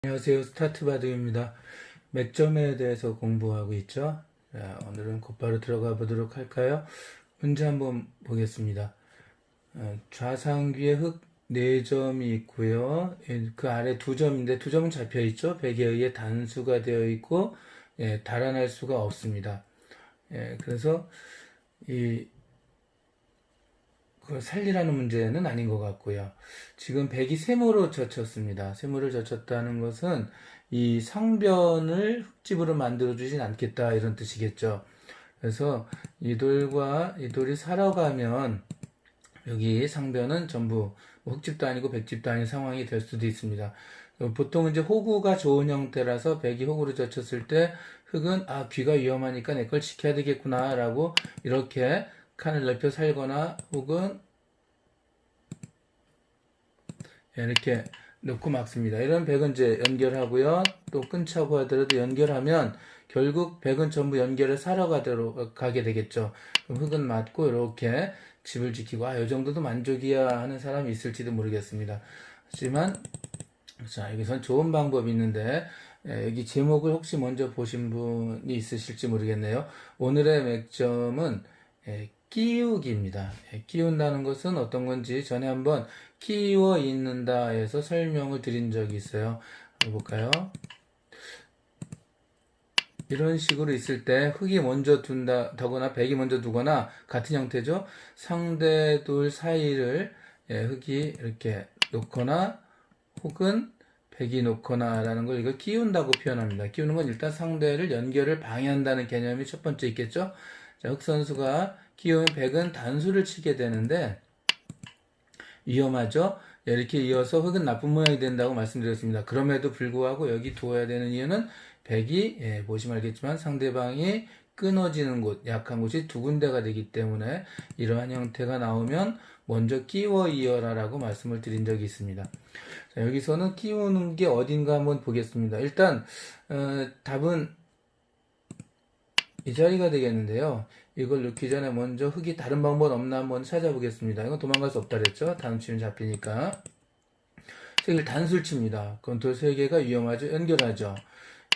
안녕하세요. 스타트바둑입니다. 맥점에 대해서 공부하고 있죠. 자, 오늘은 곧바로 들어가 보도록 할까요? 문제 한번 보겠습니다. 좌상귀에 흙 4점이 있고요. 그 아래 2점인데 2점은 잡혀 있죠. 백에 의해 단수가 되어 있고 달아날 수가 없습니다. 그래서 그걸 살리라는 문제는 아닌 것 같고요. 지금 백이 세모로 젖혔습니다. 세모를 젖혔다는 것은 이 상변을 흙집으로 만들어주진 않겠다 이런 뜻이겠죠. 그래서 이 돌과 이 돌이 살아가면 여기 상변은 전부 흙집도 아니고 백집도 아닌 상황이 될 수도 있습니다. 보통 이제 호구가 좋은 형태라서 백이 호구로 젖혔을 때 흙은 귀가 위험하니까 내 걸 지켜야 되겠구나 라고 이렇게 칸을 넓혀 살거나 혹은 이렇게 넣고 막습니다. 이런 백은 이제 연결하고요. 또 끊자고 하더라도 연결하면 결국 백은 전부 연결해 가게 되겠죠. 그럼 흙은 맞고 이렇게 집을 지키고 이 정도도 만족이야 하는 사람이 있을지도 모르겠습니다. 하지만 자, 여기선 좋은 방법이 있는데 여기 제목을 혹시 먼저 보신 분이 있으실지 모르겠네요. 오늘의 맥점은 끼우기입니다. 끼운다는 것은 어떤 건지 전에 한번 끼워 있는다 해서 설명을 드린 적이 있어요. 한번 볼까요? 이런 식으로 있을 때 흙이 먼저 두거나 백이 먼저 두거나 같은 형태죠. 상대 돌 사이를 흙이 이렇게 놓거나 혹은 백이 놓거나 라는 걸 이걸 끼운다고 표현합니다. 끼우는 건 일단 상대를 연결을 방해한다는 개념이 첫 번째 있겠죠. 자, 흙 선수가 끼우면 백은 단수를 치게 되는데 위험하죠. 이렇게 이어서 흙은 나쁜 모양이 된다고 말씀드렸습니다. 그럼에도 불구하고 여기 두어야 되는 이유는 백이 보시면 알겠지만 상대방이 끊어지는 곳, 약한 곳이 두 군데가 되기 때문에 이러한 형태가 나오면 먼저 끼워 이어라 라고 말씀을 드린 적이 있습니다. 자, 여기서는 끼우는 게 어딘가 한번 보겠습니다. 일단 답은 이 자리가 되겠는데요. 이걸 넣기 전에 먼저 흙이 다른 방법 없나 한번 찾아보겠습니다. 이건 도망갈 수 없다 그랬죠. 단수 치면 잡히니까. 색을 단수를 칩니다. 건돌 3개가 위험하죠. 연결하죠.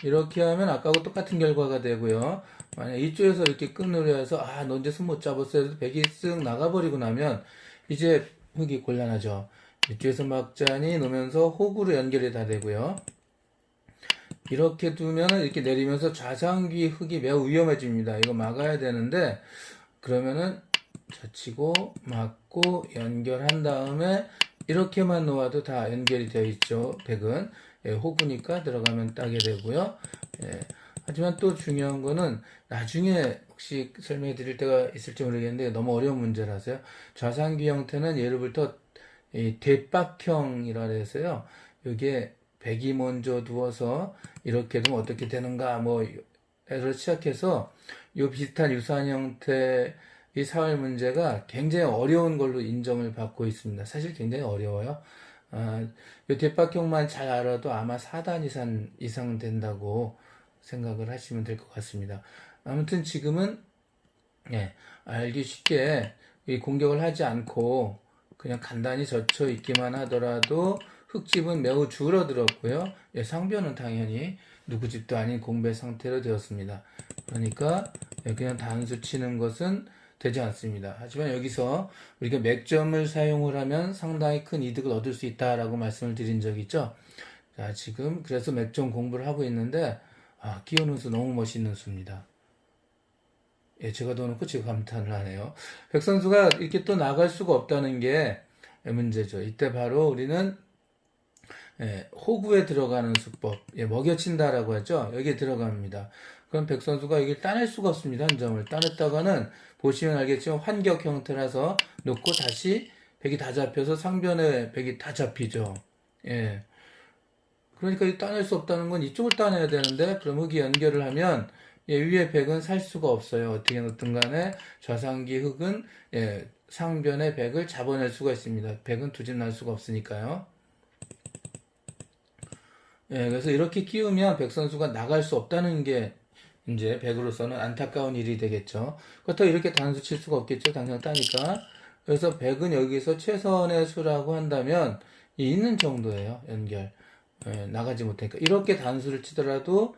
이렇게 하면 아까하고 똑같은 결과가 되고요. 만약 이쪽에서 이렇게 끊으려 해서 너 이제 손 못 잡았어 해서 백이 쓱 나가버리고 나면 이제 흙이 곤란하죠. 이쪽에서 막자니 놓으면서 호구로 연결이 다 되고요. 이렇게 두면 이렇게 내리면서 좌상귀 흙이 매우 위험해집니다. 이거 막아야 되는데 그러면은 젖히고 막고 연결한 다음에 이렇게만 놓아도 다 연결이 되어 있죠. 백은 호구니까 들어가면 따게 되고요. 하지만 또 중요한 거는 나중에 혹시 설명해 드릴 때가 있을지 모르겠는데 너무 어려운 문제라서요. 좌상귀 형태는 예로부터 대박형이라 해서요. 이게 백이 먼저 두어서 이렇게 두면 어떻게 되는가 에서 시작해서 이 비슷한 유사한 형태의 사회 문제가 굉장히 어려운 걸로 인정을 받고 있습니다. 사실 굉장히 어려워요. 이 대박형만 잘 알아도 아마 4단 이상 된다고 생각을 하시면 될 것 같습니다. 아무튼 지금은 알기 쉽게 이 공격을 하지 않고 그냥 간단히 젖혀 있기만 하더라도 흙집은 매우 줄어들었고요. 상변은 당연히 누구 집도 아닌 공배 상태로 되었습니다. 그러니까 그냥 단수 치는 것은 되지 않습니다. 하지만 여기서 우리가 맥점을 사용을 하면 상당히 큰 이득을 얻을 수 있다라고 말씀을 드린 적이 있죠. 자, 지금 그래서 맥점 공부를 하고 있는데 끼우는 수 너무 멋있는 수입니다. 제가 더 놓고 지금 감탄을 하네요. 백 선수가 이렇게 또 나갈 수가 없다는 게 문제죠. 이때 바로 우리는 호구에 들어가는 수법, 먹여친다라고 하죠. 여기에 들어갑니다. 그럼 백 선수가 이걸 따낼 수가 없습니다. 한 점을 따냈다가는 보시면 알겠지만 환격 형태라서 놓고 다시 백이 다 잡혀서 상변에 백이 다 잡히죠. 그러니까 이 따낼 수 없다는 건 이쪽을 따내야 되는데 그럼 흙이 연결을 하면 위에 백은 살 수가 없어요. 어떻게 놓든 간에 좌상기 흙은 상변의 백을 잡아낼 수가 있습니다. 백은 두집 날 수가 없으니까요. 그래서 이렇게 끼우면 백 선수가 나갈 수 없다는 게 이제 백으로서는 안타까운 일이 되겠죠. 그렇다고 이렇게 단수 칠 수가 없겠죠. 당장 따니까. 그래서 백은 여기서 최선의 수라고 한다면 있는 정도예요. 연결. 나가지 못하니까 이렇게 단수를 치더라도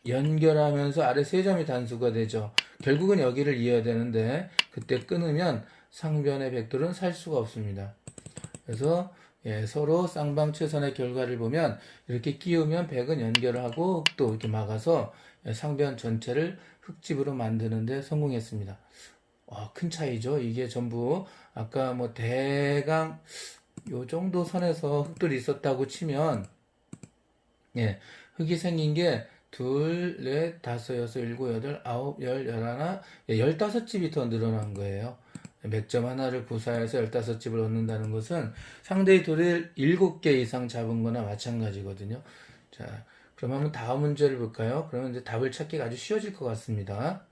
연결하면서 아래 세 점이 단수가 되죠. 결국은 여기를 이어야 되는데 그때 끊으면 상변의 백돌은 살 수가 없습니다. 그래서 서로 쌍방 최선의 결과를 보면 이렇게 끼우면 백은 연결을 하고 흑도 이렇게 막아서 상변 전체를 흑집으로 만드는데 성공했습니다. 큰 차이죠. 이게 전부 아까 뭐 대강 요 정도 선에서 흑돌이 있었다고 치면 흑이 생긴 게 둘, 넷, 다섯, 여섯, 일곱, 여덟, 아홉, 열, 열하나, 15집이 더 늘어난 거예요. 맥점 하나를 구사해서 15집을 얻는다는 것은 상대의 돌을 7개 이상 잡은 거나 마찬가지거든요. 자, 그럼 한번 다음 문제를 볼까요? 그러면 이제 답을 찾기가 아주 쉬워질 것 같습니다.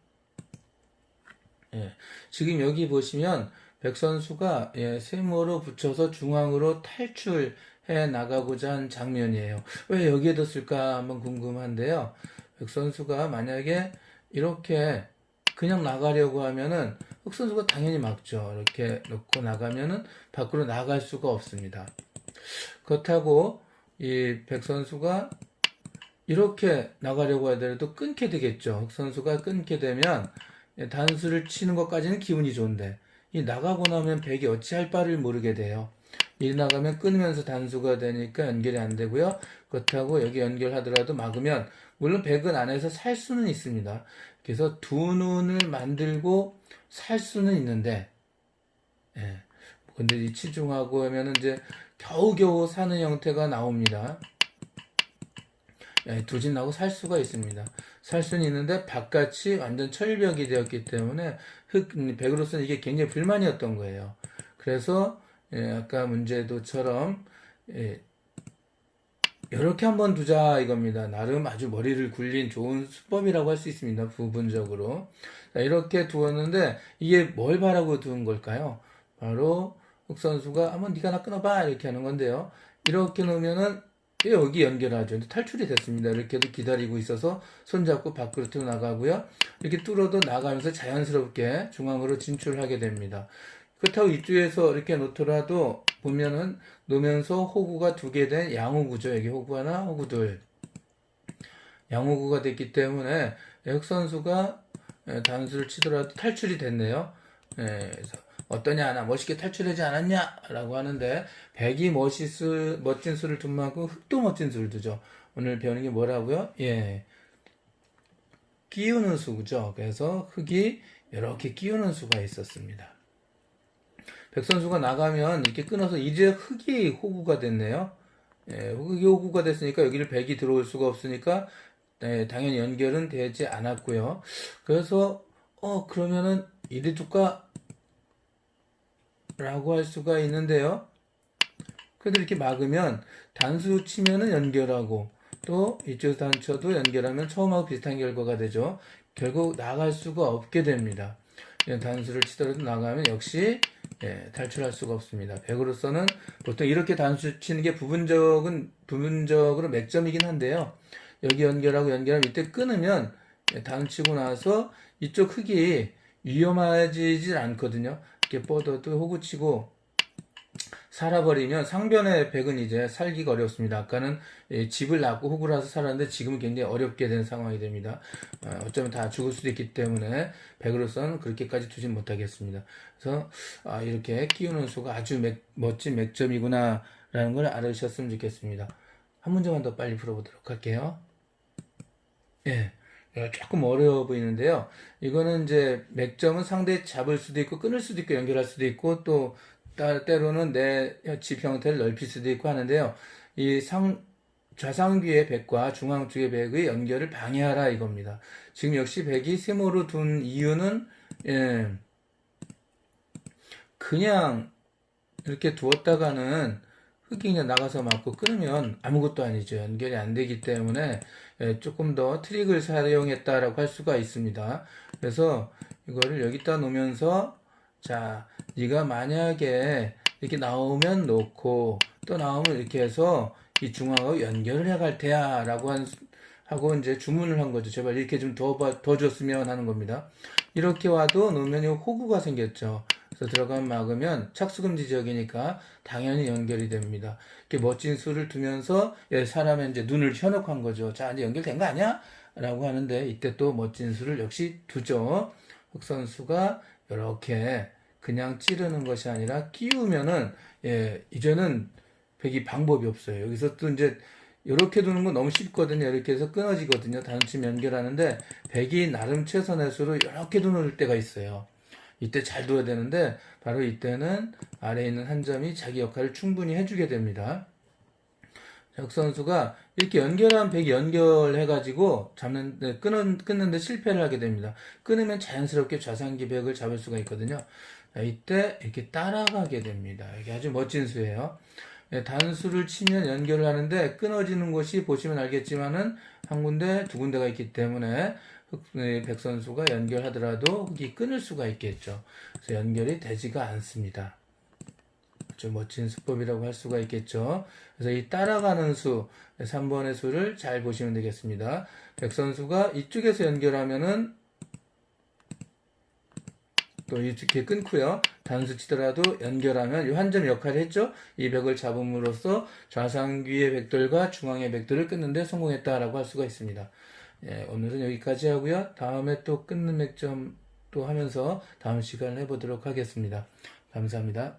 지금 여기 보시면 백 선수가 세모로 붙여서 중앙으로 탈출해 나가고자 한 장면이에요. 왜 여기에 뒀을까 한번 궁금한데요. 백 선수가 만약에 이렇게 그냥 나가려고 하면은 흑 선수가 당연히 막죠. 이렇게 놓고 나가면은 밖으로 나갈 수가 없습니다. 그렇다고 이 백 선수가 이렇게 나가려고 하더라도 끊게 되겠죠. 흑 선수가 끊게 되면 단수를 치는 것까지는 기분이 좋은데 이 나가고 나면 백이 어찌할 바를 모르게 돼요. 이 나가면 끊으면서 단수가 되니까 연결이 안 되고요. 그렇다고 여기 연결하더라도 막으면 물론 백은 안에서 살 수는 있습니다. 그래서 두 눈을 만들고 살 수는 있는데 근데 이 치중하고 하면은 이제 겨우겨우 사는 형태가 나옵니다. 두진 나고 살 수가 있습니다. 살 수는 있는데 바깥이 완전 철벽이 되었기 때문에 백으로서는 이게 굉장히 불만이었던 거예요. 그래서 아까 문제도처럼 이렇게 한번 두자 이겁니다. 나름 아주 머리를 굴린 좋은 수법이라고 할 수 있습니다. 부분적으로. 자, 이렇게 두었는데 이게 뭘 바라고 두은 걸까요? 바로 흑 선수가 한번 네가 나 끊어봐 이렇게 하는 건데요. 이렇게 놓으면은 여기 연결하죠. 탈출이 됐습니다. 이렇게도 기다리고 있어서 손잡고 밖으로 나가고요. 이렇게 뚫어도 나가면서 자연스럽게 중앙으로 진출하게 됩니다. 그렇다고 이쪽에서 이렇게 놓더라도 보면은 놓으면서 호구가 두 개 된 양호구죠. 여기 호구 하나, 호구 둘. 양호구가 됐기 때문에 흑 선수가 단수를 치더라도 탈출이 됐네요. 그래서 어떠냐 하나 멋있게 탈출하지 않았냐 라고 하는데 백이 멋진 수를 둔 만큼 흑도 멋진 수를 두죠. 오늘 배우는 게 뭐라고요? 끼우는 수죠. 그래서 흑이 이렇게 끼우는 수가 있었습니다. 백 선수가 나가면 이렇게 끊어서 이제 흑이 호구가 됐네요. 흑이 호구가 됐으니까 여기를 백이 들어올 수가 없으니까 당연히 연결은 되지 않았고요. 그래서 그러면은 이리 둘까? 라고 할 수가 있는데요. 그래도 이렇게 막으면 단수 치면은 연결하고 또 이쪽에서 단쳐도 연결하면 처음하고 비슷한 결과가 되죠. 결국 나갈 수가 없게 됩니다. 단수를 치더라도 나가면 역시 탈출할 수가 없습니다. 백으로서는 보통 이렇게 단수 치는 게 부분적으로 맥점이긴 한데요. 여기 연결하면 이때 끊으면 단수 치고 나서 이쪽 흙이 위험해지질 않거든요. 이렇게 뻗어도 호구치고 살아버리면 상변의 백은 이제 살기가 어렵습니다. 아까는 집을 낳고 호구라서 살았는데 지금은 굉장히 어렵게 된 상황이 됩니다. 어쩌면 다 죽을 수도 있기 때문에 백으로서는 그렇게까지 두진 못하겠습니다. 그래서 이렇게 끼우는 수가 아주 멋진 맥점이구나 라는 걸 알아주셨으면 좋겠습니다. 한 문제만 더 빨리 풀어보도록 할게요. 조금 어려워 보이는데요. 이거는 이제 맥점은 상대 잡을 수도 있고 끊을 수도 있고 연결할 수도 있고 또 때로는 내 집 형태를 넓힐 수도 있고 하는데요. 이 좌상귀의 백과 중앙 쪽의 백의 연결을 방해하라 이겁니다. 지금 역시 백이 세모로 둔 이유는 그냥 이렇게 두었다가는 흑이 그냥 나가서 맞고 끊으면 아무것도 아니죠. 연결이 안 되기 때문에 조금 더 트릭을 사용했다라고 할 수가 있습니다. 그래서 이거를 여기다 놓으면서 자, 네가 만약에 이렇게 나오면 놓고 또 나오면 이렇게 해서 이 중앙하고 연결을 해갈 테야 라고 하고 이제 주문을 한 거죠. 제발 이렇게 좀 더 줬으면 하는 겁니다. 이렇게 와도 놓으면 호구가 생겼죠. 그래서 그래서 들어가면 막으면 착수금지 지역이니까 당연히 연결이 됩니다. 이렇게 멋진 수를 두면서 사람의 이제 눈을 현혹한 거죠. 자, 이제 연결된 거 아니야? 라고 하는데 이때 또 멋진 수를 역시 두죠. 흑 선수가 이렇게 그냥 찌르는 것이 아니라 끼우면은 이제는 백이 방법이 없어요. 여기서 또 이제 이렇게 두는 건 너무 쉽거든요. 이렇게 해서 끊어지거든요. 단숨 연결하는데 백이 나름 최선의 수로 이렇게 두는 때가 있어요. 이때 잘 둬야 되는데 바로 이때는 아래에 있는 한 점이 자기 역할을 충분히 해주게 됩니다. 흑 선수가 이렇게 연결한 백이 연결해가지고 끊는데 실패를 하게 됩니다. 끊으면 자연스럽게 좌상기 백을 잡을 수가 있거든요. 이때 이렇게 따라가게 됩니다. 이게 아주 멋진 수예요. 단수를 치면 연결을 하는데 끊어지는 곳이 보시면 알겠지만은 한 군데, 두 군데가 있기 때문에 백 선수가 연결하더라도 흑이 끊을 수가 있겠죠. 그래서 연결이 되지가 않습니다. 아주 멋진 수법이라고 할 수가 있겠죠. 그래서 이 따라가는 수, 3번의 수를 잘 보시면 되겠습니다. 백 선수가 이쪽에서 연결하면은 또 이렇게 끊고요. 단수 치더라도 연결하면 이 한 점 역할을 했죠. 이 백을 잡음으로써 좌상귀의 백들과 중앙의 백들을 끊는데 성공했다라고 할 수가 있습니다. 오늘은 여기까지 하고요. 다음에 또 끊는 맥점 또 하면서 다음 시간을 해보도록 하겠습니다. 감사합니다.